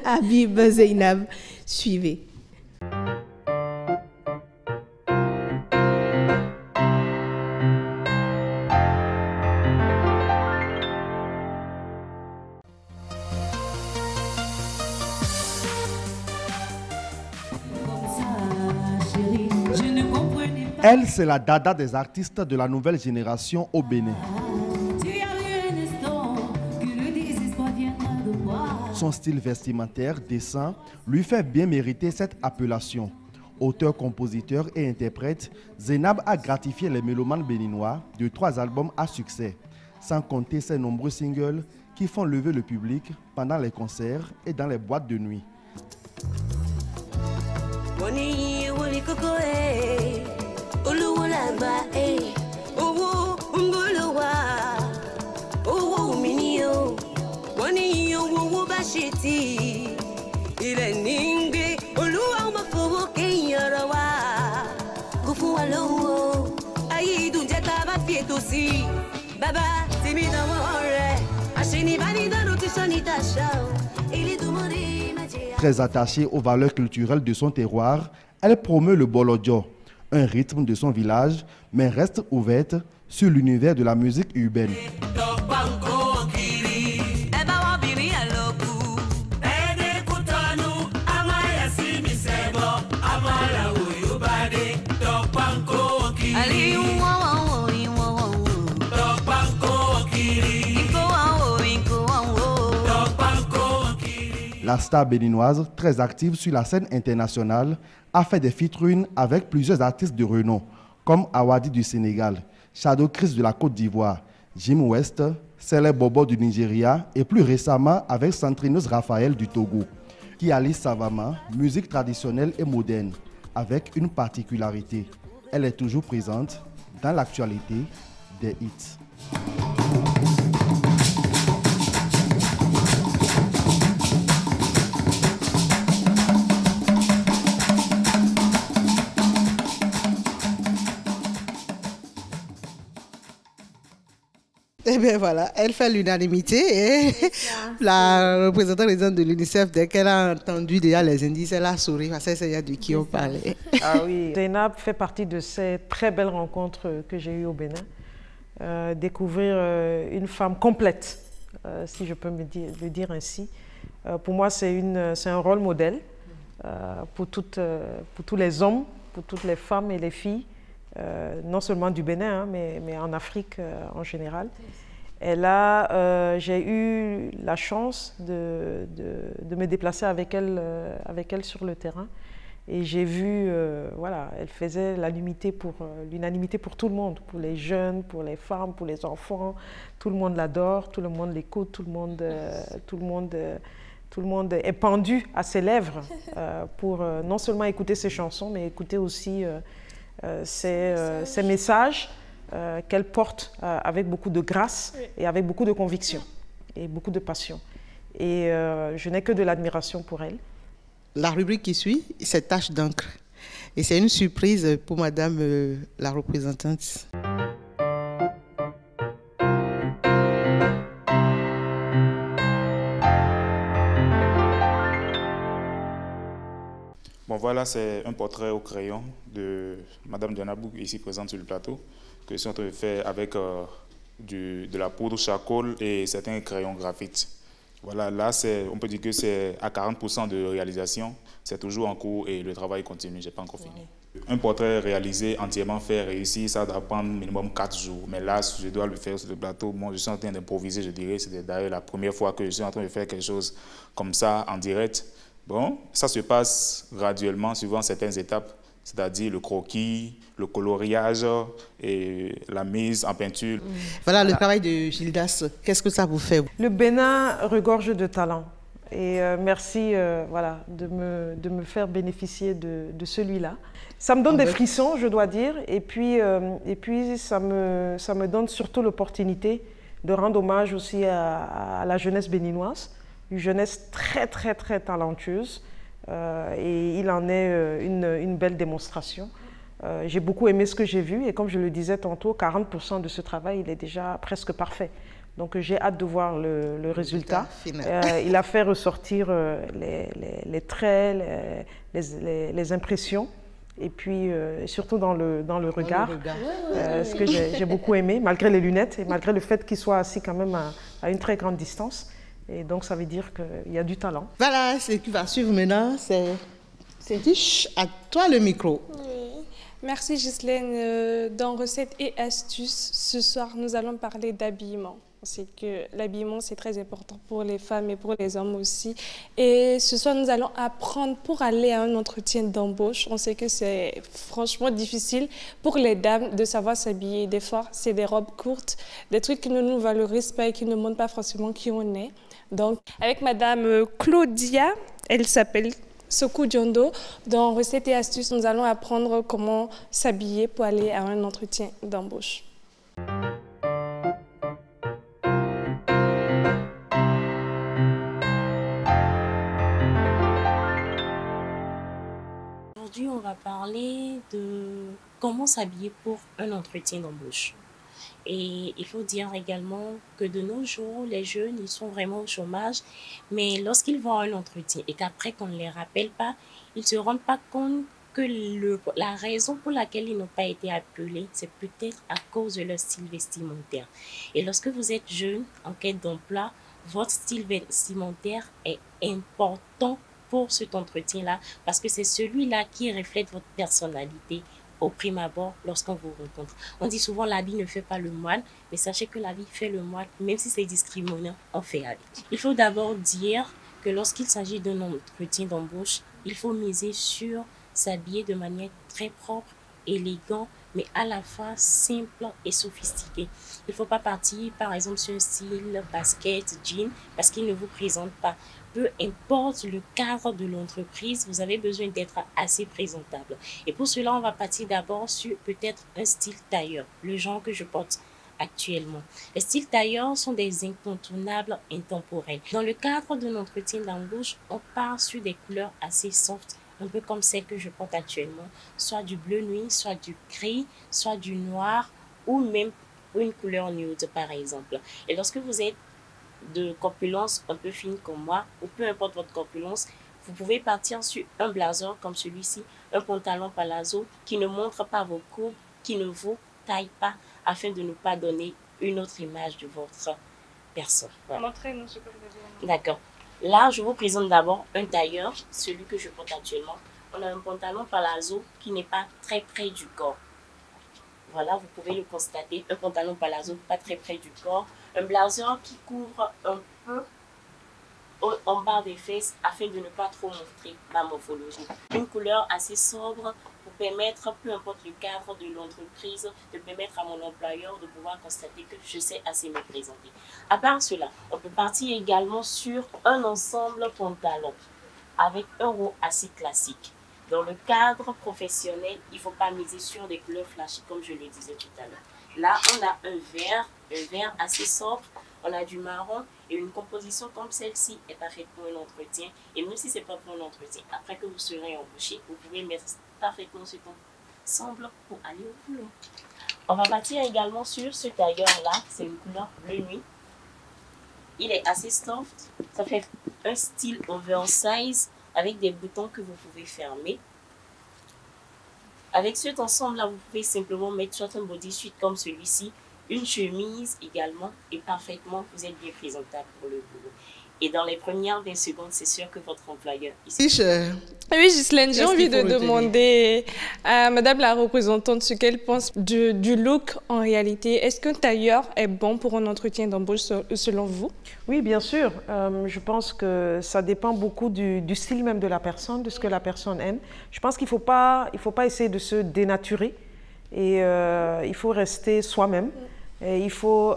Habib Zeynab, suivez.
Elle, c'est la dada des artistes de la nouvelle génération au Bénin. Son style vestimentaire décent lui fait bien mériter cette appellation. Auteur, compositeur et interprète, Zeynab a gratifié les mélomanes béninois de 3 albums à succès, sans compter ses nombreux singles qui font lever le public pendant les concerts et dans les boîtes de nuit. Très attachée aux valeurs culturelles de son terroir, elle promeut le bolodjo, un rythme de son village, mais reste ouverte sur l'univers de la musique urbaine. La star béninoise, très active sur la scène internationale, a fait des featuring avec plusieurs artistes de renom, comme Awadi du Sénégal, Shadow Chris de la Côte d'Ivoire, Jim West, Sele Bobo du Nigeria et plus récemment avec Santrinos Raphaël du Togo, qui allie savamment musique traditionnelle et moderne, avec une particularité. Elle est toujours présente dans l'actualité des hits.
Eh bien voilà, elle fait l'unanimité et la représentante de l'UNICEF, dès qu'elle a entendu déjà les indices, elle a souri parce qu'elle sait de qui on parlait.
Ah oui, Zeynab fait partie de ces très belles rencontres que j'ai eues au Bénin. Découvrir une femme complète, si je peux le dire ainsi. Pour moi, c'est un rôle modèle pour tous les hommes, pour toutes les femmes et les filles. Non seulement du Bénin, hein, mais en Afrique en général. J'ai eu la chance de me déplacer avec elle sur le terrain. Et j'ai vu, voilà, elle faisait l'unanimité pour tout le monde, pour les jeunes, pour les femmes, pour les enfants. Tout le monde l'adore, tout le monde l'écoute, tout le monde est pendu à ses lèvres pour non seulement écouter ses chansons, mais écouter aussi ces messages qu'elle porte avec beaucoup de grâce et avec beaucoup de conviction et beaucoup de passion. Et je n'ai que de l'admiration pour elle.
La rubrique qui suit, c'est Tache d'encre. Et c'est une surprise pour madame la représentante.
Bon voilà, c'est un portrait au crayon de madame Dianabou, ici présente sur le plateau, que je suis en train de faire avec de la poudre charcoal et certains crayons graphite. Voilà, là, on peut dire que c'est à 40% de réalisation. C'est toujours en cours et le travail continue, je n'ai pas encore fini. Un portrait réalisé, entièrement fait, réussi, ça doit prendre minimum 4 jours. Mais là, je dois le faire sur le plateau. Moi, je suis en train d'improviser, je dirais. C'était d'ailleurs la première fois que je suis en train de faire quelque chose comme ça, en direct. Bon, ça se passe graduellement, suivant certaines étapes, c'est-à-dire le croquis, le coloriage et la mise en peinture.
Voilà le travail de Gildas. Qu'est-ce que ça vous fait?
Le Bénin regorge de talent. Et merci voilà, de me faire bénéficier de celui-là. Ça me donne des frissons, je dois dire. Et puis ça me donne surtout l'opportunité de rendre hommage aussi à la jeunesse béninoise. Une jeunesse très, très, très talentueuse. Et il en est une belle démonstration. J'ai beaucoup aimé ce que j'ai vu. Et comme je le disais tantôt, 40% de ce travail, il est déjà presque parfait. Donc j'ai hâte de voir le résultat. Il a fait ressortir les traits, les impressions, et puis surtout dans le regard, ce que j'ai beaucoup aimé, malgré les lunettes et malgré le fait qu'il soit assis quand même à une très grande distance. Et donc ça veut dire qu'il y a du talent.
Voilà, ce qui va suivre maintenant, c'est Tish, à toi le micro.
Merci Ghislaine. Dans Recettes et Astuces, ce soir, nous allons parler d'habillement. On sait que l'habillement, c'est très important pour les femmes et pour les hommes aussi. Et ce soir, nous allons apprendre pour aller à un entretien d'embauche. On sait que c'est franchement difficile pour les dames de savoir s'habiller. Des fois, c'est des robes courtes, des trucs qui ne nous valorisent pas et qui ne montrent pas forcément qui on est. Donc, avec Madame Claudia, elle s'appelle Sokou Diondo. Dans Recettes et Astuces, nous allons apprendre comment s'habiller pour aller à un entretien d'embauche.
Aujourd'hui, on va parler de comment s'habiller pour un entretien d'embauche. Et il faut dire également que de nos jours, les jeunes, ils sont vraiment au chômage. Mais lorsqu'ils vont à un entretien et qu'après qu'on ne les rappelle pas, ils ne se rendent pas compte que la raison pour laquelle ils n'ont pas été appelés, c'est peut-être à cause de leur style vestimentaire. Et lorsque vous êtes jeune, en quête d'emploi, votre style vestimentaire est important pour cet entretien-là parce que c'est celui-là qui reflète votre personnalité au prime abord lorsqu'on vous rencontre. On dit souvent l'habit ne fait pas le moine, mais sachez que l'habit fait le moine, même si c'est discriminant, on fait avec. Il faut d'abord dire que lorsqu'il s'agit d'un entretien d'embauche, il faut miser sur s'habiller de manière très propre, élégant, mais à la fois simple et sophistiqué. Il ne faut pas partir par exemple sur un style basket, jean, parce qu'il ne vous présente pas. Peu importe le cadre de l'entreprise, vous avez besoin d'être assez présentable. Et pour cela, on va partir d'abord sur peut-être un style tailleur, le genre que je porte actuellement. Les styles tailleurs sont des incontournables intemporels. Dans le cadre d'un entretien d'embauche, on part sur des couleurs assez soft, un peu comme celle que je porte actuellement, soit du bleu nuit, soit du gris, soit du noir ou même une couleur nude par exemple. Et lorsque vous êtes de corpulence un peu fine comme moi, ou peu importe votre corpulence, vous pouvez partir sur un blazer comme celui-ci, un pantalon palazzo qui ne montre pas vos courbes, qui ne vous taille pas, afin de ne pas donner une autre image de votre personne. Voilà.
Montrez-nous ce que vous avez.
D'accord. Là, je vous présente d'abord un tailleur, celui que je porte actuellement. On a un pantalon palazzo qui n'est pas très près du corps. Voilà, vous pouvez le constater, un pantalon palazzo pas très près du corps, un blazer qui couvre un peu en bas des fesses afin de ne pas trop montrer ma morphologie. Une couleur assez sobre pour permettre, peu importe le cadre de l'entreprise, de permettre à mon employeur de pouvoir constater que je sais assez me présenter. À part cela, on peut partir également sur un ensemble pantalon avec un haut assez classique. Dans le cadre professionnel, il ne faut pas miser sur des couleurs flashy comme je le disais tout à l'heure. Là, on a un vert assez sobre, on a du marron et une composition comme celle-ci est parfaite pour un entretien. Et même si ce n'est pas pour un entretien, après que vous serez embauché, vous pouvez mettre parfaitement ce ensemble pour aller au boulot. On va partir également sur ce tailleur-là, c'est une couleur bleu nuit. Il est assez soft, ça fait un style oversize avec des boutons que vous pouvez fermer. Avec cet ensemble-là, vous pouvez simplement mettre soit un bodysuit comme celui-ci, une chemise également, et parfaitement, vous êtes bien présentable pour le boulot. Et dans les premières 20 secondes, c'est sûr que votre employeur...
Oui, Ghislaine, j'ai envie de demander à Madame la représentante ce qu'elle pense du look en réalité. Est-ce qu'un tailleur est bon pour un entretien d'embauche selon vous?
Oui, bien sûr. Je pense que ça dépend beaucoup du style même de la personne, de ce que la personne aime. Je pense qu'il ne faut pas essayer de se dénaturer et il faut rester soi-même. Et il faut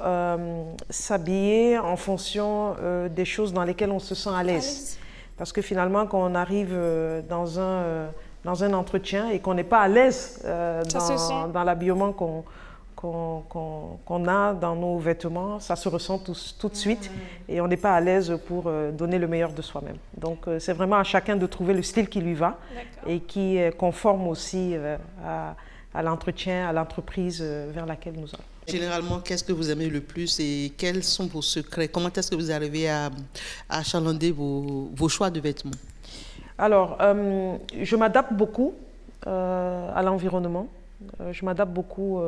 s'habiller en fonction des choses dans lesquelles on se sent à l'aise. Parce que finalement, quand on arrive dans un entretien et qu'on n'est pas à l'aise dans l'habillement qu'on a dans nos vêtements, ça se ressent tout de suite et on n'est pas à l'aise pour donner le meilleur de soi-même. Donc c'est vraiment à chacun de trouver le style qui lui va et qui est conforme aussi à l'entretien, à l'entreprise vers laquelle nous allons.
Généralement, qu'est-ce que vous aimez le plus et quels sont vos secrets? Comment est-ce que vous arrivez à achalander vos choix de vêtements?
Alors, je m'adapte beaucoup à l'environnement. Je m'adapte beaucoup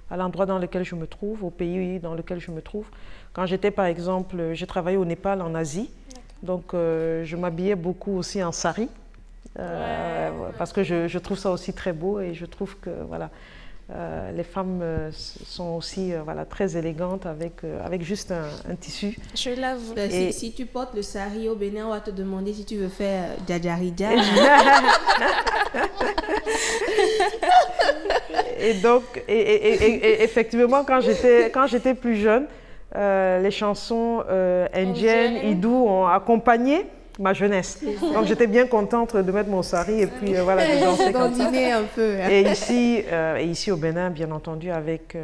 à l'endroit dans lequel je me trouve, au pays dans lequel je me trouve. Quand j'étais, par exemple, j'ai travaillé au Népal, en Asie. Donc, je m'habillais beaucoup aussi en sari. Parce que je trouve ça aussi très beau et je trouve que, voilà... les femmes sont aussi très élégantes avec juste un tissu.
Je l'avoue.
Si tu portes le sari au Bénin, on va te demander si tu veux faire djadjarija.
Et donc, effectivement, quand j'étais plus jeune, les chansons indiennes, hindoues ont accompagné ma jeunesse. Donc j'étais bien contente de mettre mon sari et puis de danser comme ça.
Un peu, hein.
Et ici au Bénin, bien entendu, avec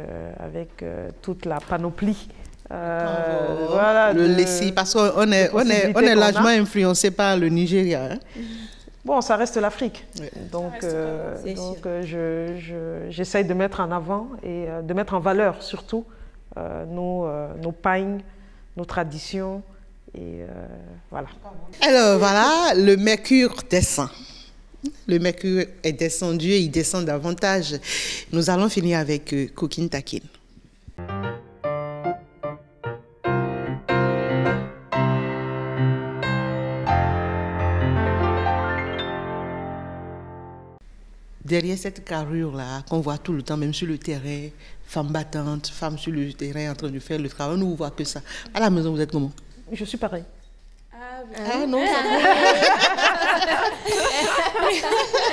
toute la panoplie.
Le Lessi, parce qu'on est largement influencé par le Nigeria. Hein.
Bon, ça reste l'Afrique.
Oui.
Donc j'essaye de mettre en avant et de mettre en valeur surtout nos pagnes, nos traditions. Et voilà.
Alors voilà, le mercure descend. Le mercure est descendu et il descend davantage. Nous allons finir avec Coquine Taquine. Derrière cette carrure-là, qu'on voit tout le temps, même sur le terrain, femme battante, femme sur le terrain en train de faire le travail, nous ne voit que ça. À la maison, vous êtes comment?
Je suis pareil.
Ah non,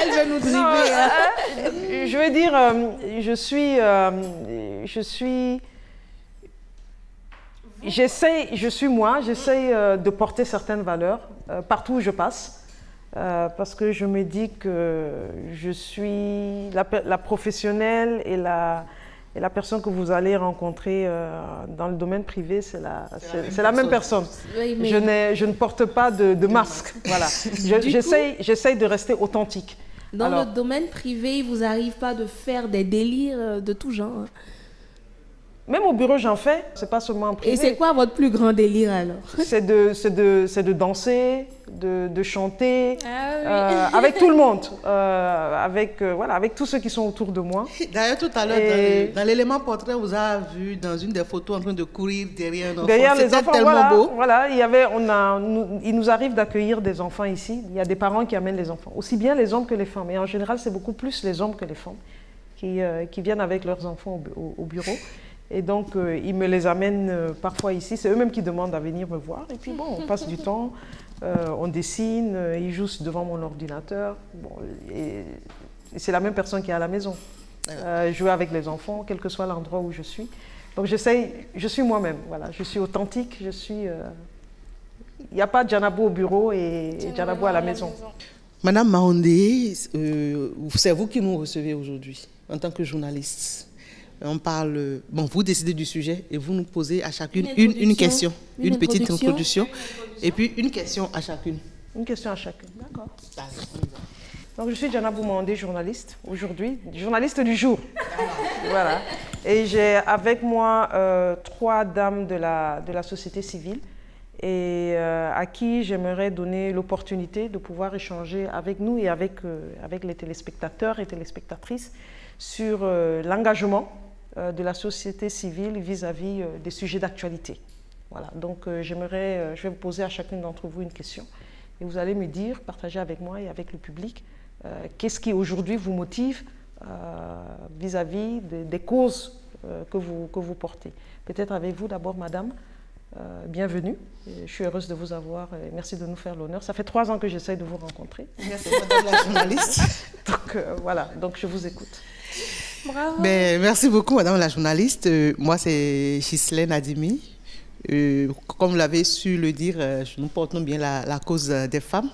elle veut nous dribbler.
Je veux dire, je suis moi, j'essaie de porter certaines valeurs partout où je passe, parce que je me dis que je suis la professionnelle et la personne que vous allez rencontrer dans le domaine privé, c'est la même personne.
Oui, mais...
je ne porte pas de masque. Voilà. J'essaye de rester authentique.
Dans le domaine privé, il ne vous arrive pas de faire des délires de tout genre?
Même au bureau, j'en fais. C'est pas seulement en privé.
Et c'est quoi votre plus grand délire alors?
C'est de danser, de chanter, avec tout le monde, avec tous ceux qui sont autour de moi.
D'ailleurs, tout à l'heure, dans l'élément portrait, on vous a vu dans une des photos en train de courir derrière un enfant.
Derrière les enfants,
tellement beau.
Voilà, il nous arrive d'accueillir des enfants ici. Il y a des parents qui amènent les enfants, aussi bien les hommes que les femmes. Et en général, c'est beaucoup plus les hommes que les femmes qui viennent avec leurs enfants au bureau. Et donc, ils me les amènent parfois ici. C'est eux-mêmes qui demandent à venir me voir. Et puis, bon, on passe du temps, on dessine, ils jouent devant mon ordinateur. Bon, et c'est la même personne qui est à la maison. Jouer avec les enfants, quel que soit l'endroit où je suis. Donc, je suis moi-même. Voilà, je suis authentique. Il n'y a pas Djanabou au bureau et Djanabou à la maison.
Madame Mahondé, c'est vous qui nous recevez aujourd'hui en tant que journaliste. On parle, vous décidez du sujet et vous nous posez à chacune une question, une petite introduction et puis une question à chacune.
Une question à chacune, d'accord. Donc je suis Djanabou Mahondé, journaliste aujourd'hui, journaliste du jour. Voilà. Et j'ai avec moi 3 dames de la société civile et à qui j'aimerais donner l'opportunité de pouvoir échanger avec nous et avec les téléspectateurs et téléspectatrices sur l'engagement de la société civile vis-à-vis des sujets d'actualité. Voilà, donc je vais vous poser à chacune d'entre vous une question. Et vous allez me dire, partager avec moi et avec le public, qu'est-ce qui aujourd'hui vous motive vis-à-vis des causes que vous portez. Peut-être avez-vous d'abord, madame, bienvenue. Je suis heureuse de vous avoir. Merci de nous faire l'honneur. Ça fait 3 ans que j'essaie de vous rencontrer.
Merci, madame la journaliste.
Donc voilà, donc je vous écoute.
Bravo.
Mais, merci beaucoup, madame la journaliste. Moi, c'est Ghislaine Adimi. Comme vous l'avez su le dire, nous portons bien la cause des femmes.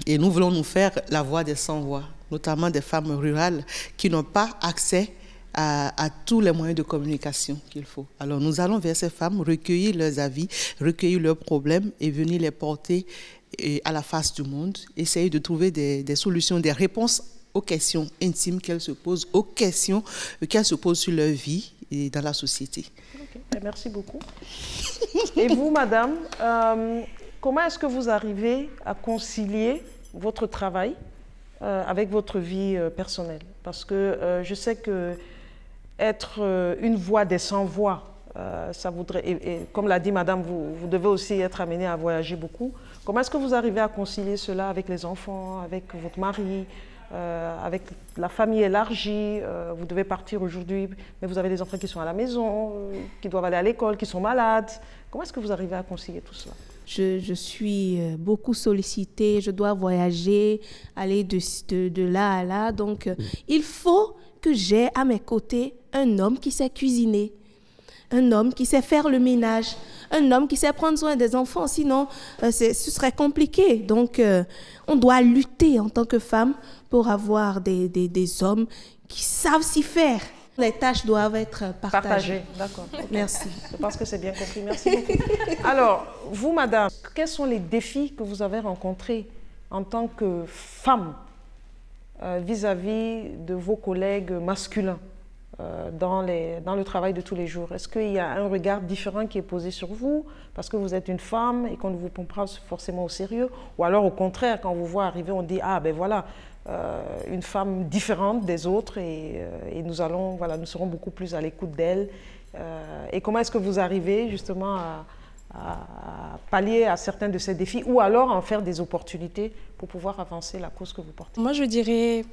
Et nous voulons nous faire la voix des sans-voix, notamment des femmes rurales qui n'ont pas accès à tous les moyens de communication qu'il faut. Alors nous allons vers ces femmes, recueillir leurs avis, recueillir leurs problèmes et venir les porter à la face du monde, essayer de trouver des solutions, des réponses aux questions intimes qu'elles se posent, aux questions qu'elles se posent sur leur vie et dans la société.
Okay. Merci beaucoup. Et vous, madame, comment est-ce que vous arrivez à concilier votre travail avec votre vie personnelle? Parce que je sais que être une voix des sans-voix, ça voudrait, et comme l'a dit madame, vous devez aussi être amenée à voyager beaucoup. Comment est-ce que vous arrivez à concilier cela avec les enfants, avec votre mari, avec la famille élargie? Vous devez partir aujourd'hui, mais vous avez des enfants qui sont à la maison, qui doivent aller à l'école, qui sont malades. Comment est-ce que vous arrivez à concilier tout cela?
Je suis beaucoup sollicitée, je dois voyager, aller de là à là. Donc, il faut que j'ai à mes côtés un homme qui sait cuisiner, un homme qui sait faire le ménage, un homme qui sait prendre soin des enfants, sinon ce serait compliqué. Donc, on doit lutter en tant que femme pour avoir des hommes qui savent s'y faire. Les tâches doivent être partagées.
D'accord.
Merci.
Je pense que c'est bien compris. Merci beaucoup. Alors, vous, madame, quels sont les défis que vous avez rencontrés en tant que femme vis-à-vis de vos collègues masculins dans le travail de tous les jours? Est-ce qu'il y a un regard différent qui est posé sur vous parce que vous êtes une femme et qu'on ne vous prend pas forcément au sérieux? Ou alors, au contraire, quand on vous voit arriver, on dit « Ah, ben voilà, une femme différente des autres et nous serons beaucoup plus à l'écoute d'elle. » Et comment est-ce que vous arrivez justement à pallier à certains de ces défis ou alors à en faire des opportunités pour pouvoir avancer la cause que vous portez?
Moi, je dirais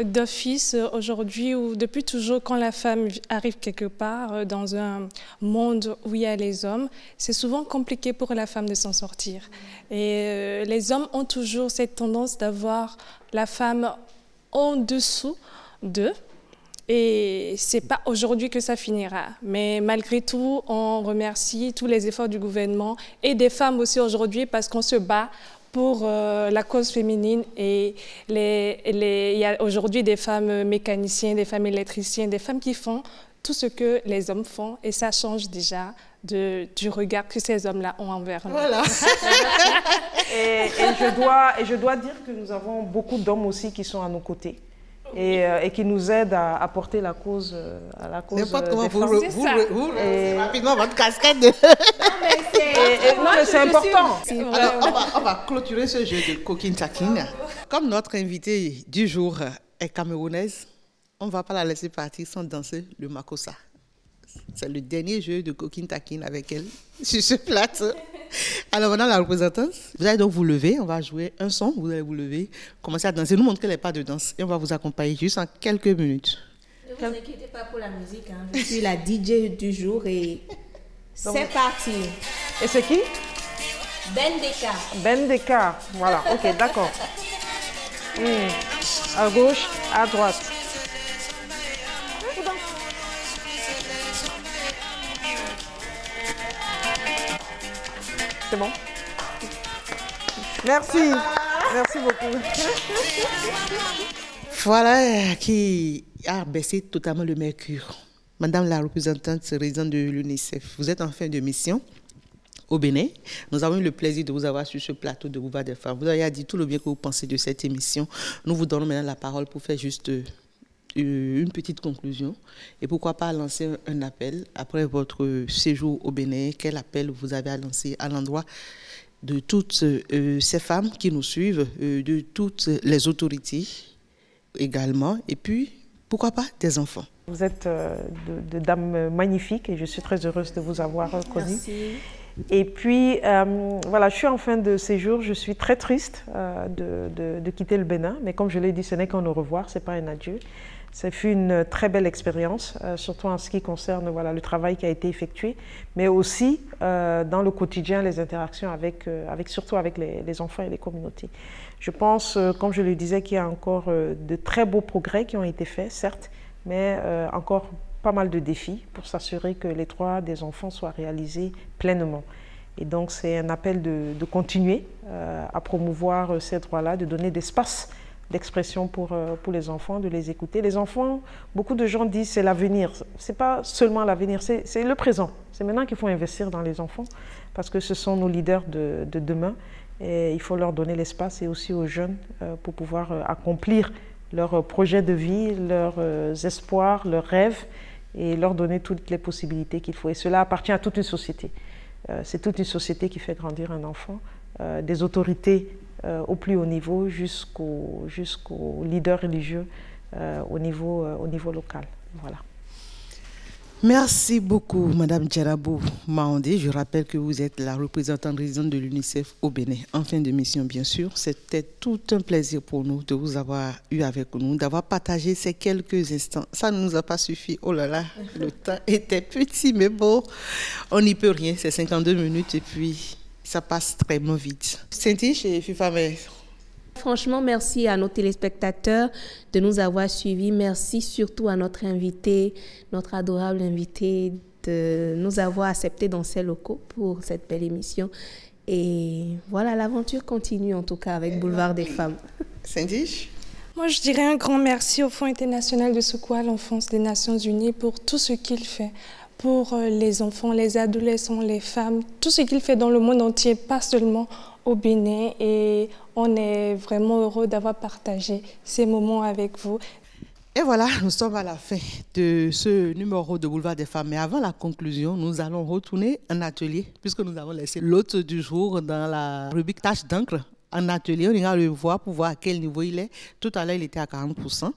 d'office aujourd'hui ou depuis toujours, quand la femme arrive quelque part dans un monde où il y a les hommes, c'est souvent compliqué pour la femme de s'en sortir. Et les hommes ont toujours cette tendance d'avoir la femme en dessous d'eux. Et ce n'est pas aujourd'hui que ça finira. Mais malgré tout, on remercie tous les efforts du gouvernement et des femmes aussi aujourd'hui parce qu'on se bat pour la cause féminine. Et il y a aujourd'hui des femmes mécaniciennes, des femmes électriciennes, des femmes qui font tout ce que les hommes font. Et ça change déjà du regard que ces hommes-là ont envers nous.
Voilà. et je dois dire que nous avons beaucoup d'hommes aussi qui sont à nos côtés. Et qui nous aident à porter la cause,
N'importe comment vous rapidement votre casquette.
Non, mais c'est important.
Alors, on va clôturer ce jeu de coquine taquine. Comme notre invitée du jour est camerounaise, on ne va pas la laisser partir sans danser le makossa. C'est le dernier jeu de coquine taquine avec elle sur ce plateau. Alors maintenant, la représentante, vous allez donc vous lever, on va jouer un son, vous allez vous lever, commencer à danser, nous montrer les pas de danse et on va vous accompagner juste en quelques minutes.
Ne vous inquiétez pas pour la musique, hein. Je suis la DJ du jour et c'est parti.
Et c'est qui?
Bendeka.
Bendeka, voilà, ok, d'accord. À gauche, à droite. C'est bon. Merci. Merci beaucoup.
Voilà qui a baissé totalement le mercure. Madame la représentante résidente de l'UNICEF, vous êtes en fin de mission au Bénin. Nous avons eu le plaisir de vous avoir sur ce plateau de Boulevard des Femmes. Vous avez dit tout le bien que vous pensez de cette émission. Nous vous donnons maintenant la parole pour faire juste une petite conclusion et pourquoi pas lancer un appel après votre séjour au Bénin. Quel appel vous avez à lancer à l'endroit de toutes ces femmes qui nous suivent, de toutes les autorités également et puis pourquoi pas des enfants?
Vous êtes de dames magnifiques et je suis très heureuse de vous avoir connue.
Merci.
Et puis, voilà, je suis en fin de séjour. Je suis très triste de quitter le Bénin. Mais comme je l'ai dit, ce n'est qu'un au revoir, ce n'est pas un adieu. Ça fut une très belle expérience, surtout en ce qui concerne voilà, le travail qui a été effectué, mais aussi dans le quotidien, les interactions surtout avec les enfants et les communautés. Je pense, comme je le disais, qu'il y a encore de très beaux progrès qui ont été faits, certes, mais encore pas mal de défis pour s'assurer que les droits des enfants soient réalisés pleinement. Et donc, c'est un appel de continuer à promouvoir ces droits-là, de donner d'espace d'expression pour les enfants, de les écouter. Les enfants, beaucoup de gens disent c'est l'avenir. Ce n'est pas seulement l'avenir, c'est le présent. C'est maintenant qu'il faut investir dans les enfants parce que ce sont nos leaders de demain. Et il faut leur donner l'espace et aussi aux jeunes pour pouvoir accomplir leurs projets de vie, leurs espoirs, leurs rêves et leur donner toutes les possibilités qu'il faut. Et cela appartient à toute une société. C'est toute une société qui fait grandir un enfant, des autorités au plus haut niveau jusqu'aux leaders religieux au niveau local. Voilà.
Merci beaucoup, Madame Djerabou Maondé. Je rappelle que vous êtes la représentante résidente de l'UNICEF au Bénin, en fin de mission, bien sûr. C'était tout un plaisir pour nous de vous avoir eu avec nous, d'avoir partagé ces quelques instants. Ça ne nous a pas suffi. Oh là là, le temps était petit, mais bon, on n'y peut rien. C'est 52 minutes et puis ça passe très vite. Saint-Tiche et Fifamé.
Franchement, merci à nos téléspectateurs de nous avoir suivis. Merci surtout à notre invité, notre adorable invité, de nous avoir acceptés dans ces locaux pour cette belle émission. Et voilà, l'aventure continue en tout cas avec Boulevard des Femmes.
Saint-Diche?
Moi, je dirais un grand merci au Fonds international de secours à l'enfance des Nations Unies pour tout ce qu'il fait pour les enfants, les adolescents, les femmes, tout ce qu'il fait dans le monde entier, pas seulement au Bénin. Et on est vraiment heureux d'avoir partagé ces moments avec vous.
Et voilà, nous sommes à la fin de ce numéro de Boulevard des Femmes. Mais avant la conclusion, nous allons retourner en atelier, puisque nous avons laissé l'hôte du jour dans la rubrique tâche d'encre. En atelier, on ira le voir pour voir à quel niveau il est. Tout à l'heure, il était à 40%.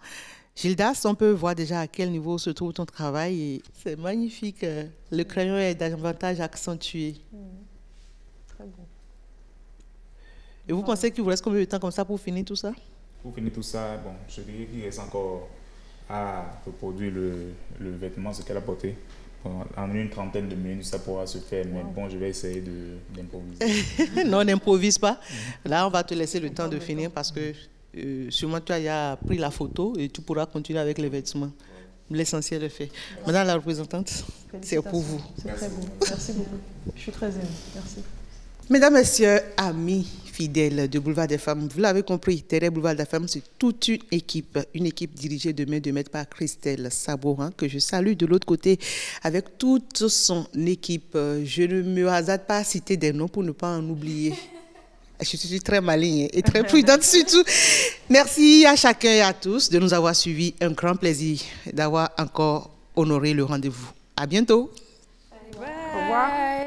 Gildas, on peut voir déjà à quel niveau se trouve ton travail. C'est magnifique. Le crayon est davantage accentué.
Très beau.
Et vous pensez qu'il vous reste combien de temps comme ça pour finir tout ça?
Pour finir tout ça, bon, je dirais qu'il reste encore à reproduire le vêtement, ce qu'elle a porté. En une trentaine de minutes, ça pourra se faire. Mais bon, je vais essayer d'improviser.
Non, on n'improvise pas. Là, on va te laisser le temps de finir parce que sûrement tu as pris la photo et tu pourras continuer avec les vêtements. L'essentiel est fait. Madame la représentante, c'est pour vous.
C'est très beau. Merci beaucoup. Je suis très émue. Merci.
Mesdames, Messieurs, amis fidèles de Boulevard des Femmes, vous l'avez compris, derrière Boulevard des Femmes, c'est toute une équipe dirigée de main de maître par Christelle Sabourin, que je salue de l'autre côté avec toute son équipe. Je ne me hasarde pas à citer des noms pour ne pas en oublier. Je suis très maligne et très prudente surtout. Merci à chacun et à tous de nous avoir suivis. Un grand plaisir d'avoir encore honoré le rendez-vous. À bientôt.
Bye.
Au revoir.
Bye.